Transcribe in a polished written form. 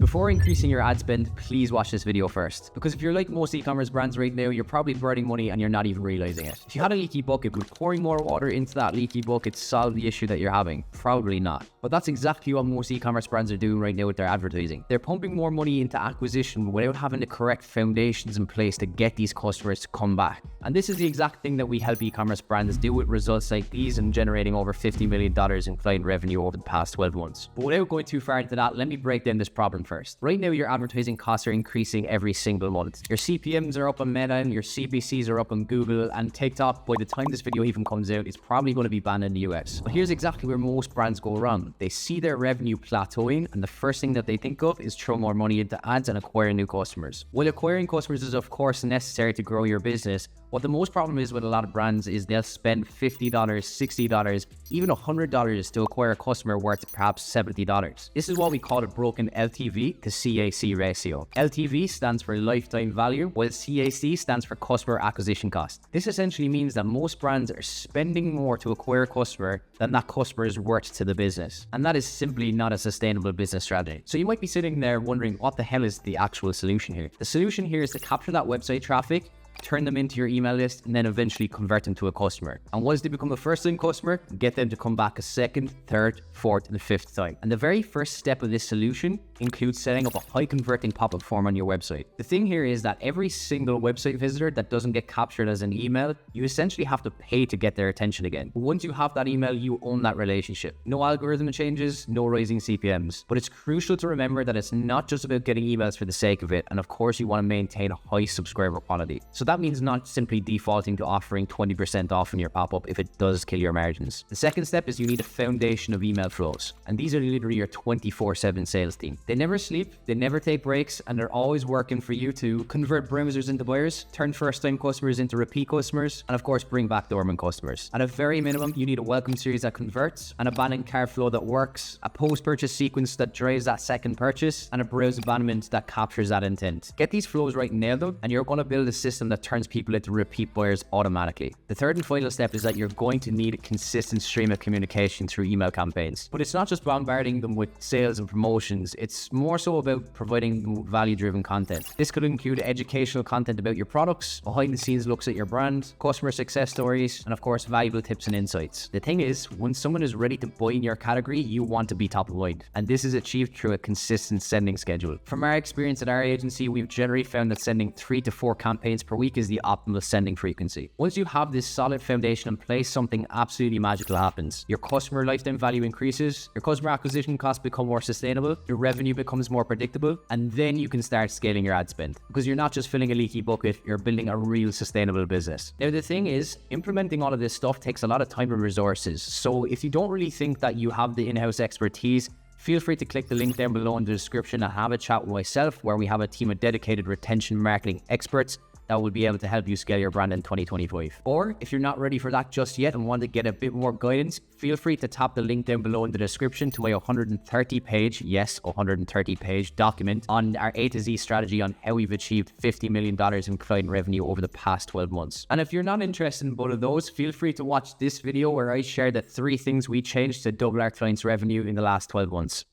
Before increasing your ad spend, please watch this video first. Because if you're like most e-commerce brands right now, you're probably burning money and you're not even realizing it. If you had a leaky bucket, would pouring more water into that leaky bucket solve the issue that you're having? Probably not. But that's exactly what most e-commerce brands are doing right now with their advertising. They're pumping more money into acquisition without having the correct foundations in place to get these customers to come back. And this is the exact thing that we help e-commerce brands do with results like these and generating over $50 million in client revenue over the past 12 months. But without going too far into that, let me break down this problem first. Right now, your advertising costs are increasing every single month. Your CPMs are up on Meta and your CPCs are up on Google, and TikTok, by the time this video even comes out, is probably going to be banned in the US. But here's exactly where most brands go wrong. They see their revenue plateauing, and the first thing that they think of is throw more money into ads and acquire new customers. While acquiring customers is of course necessary to grow your business, what the most problem is with a lot of brands is they'll spend $50, $60, even $100 to acquire a customer worth perhaps $70. This is what we call a broken LTV to CAC ratio. LTV stands for lifetime value, while CAC stands for customer acquisition cost. This essentially means that most brands are spending more to acquire a customer than that customer is worth to the business. And that is simply not a sustainable business strategy. So you might be sitting there wondering, what the hell is the actual solution here? The solution here is to capture that website traffic, turn them into your email list, and then eventually convert them to a customer. And once they become a first-time customer, get them to come back a second, third, fourth, and fifth time. And the very first step of this solution includes setting up a high-converting pop-up form on your website. The thing here is that every single website visitor that doesn't get captured as an email, you essentially have to pay to get their attention again. But once you have that email, you own that relationship. No algorithm changes, no rising CPMs. But it's crucial to remember that it's not just about getting emails for the sake of it. And of course, you want to maintain high subscriber quality. So that means not simply defaulting to offering 20% off in your pop-up if it does kill your margins. The second step is you need a foundation of email flows. And these are literally your 24/7 sales team. They never sleep, they never take breaks, and they're always working for you to convert browsers into buyers, turn first-time customers into repeat customers, and of course bring back dormant customers. At a very minimum, you need a welcome series that converts, an abandoned cart flow that works, a post-purchase sequence that drives that second purchase, and a browse abandonment that captures that intent. Get these flows right and nail them, and you're going to build a system that turns people into repeat buyers automatically. The third and final step is that you're going to need a consistent stream of communication through email campaigns. But it's not just bombarding them with sales and promotions, it's more so about providing value-driven content. This could include educational content about your products, behind-the-scenes looks at your brand, customer success stories, and of course valuable tips and insights. The thing is, when someone is ready to buy in your category, you want to be top of mind. And this is achieved through a consistent sending schedule. From our experience at our agency, we've generally found that sending 3 to 4 campaigns per week is the optimal sending frequency. Once you have this solid foundation in place, something absolutely magical happens. Your customer lifetime value increases, your customer acquisition costs become more sustainable, your revenue becomes more predictable, and then you can start scaling your ad spend. Because you're not just filling a leaky bucket, you're building a real sustainable business. Now the thing is, implementing all of this stuff takes a lot of time and resources. So if you don't really think that you have the in-house expertise, feel free to click the link down below in the description and have a chat with myself, where we have a team of dedicated retention marketing experts that will be able to help you scale your brand in 2025. Or if you're not ready for that just yet and want to get a bit more guidance, feel free to tap the link down below in the description to my 130-page, yes, 130-page document on our A to Z strategy on how we've achieved $50 million in client revenue over the past 12 months. And if you're not interested in both of those, feel free to watch this video where I share the 3 things we changed to double our clients' revenue in the last 12 months.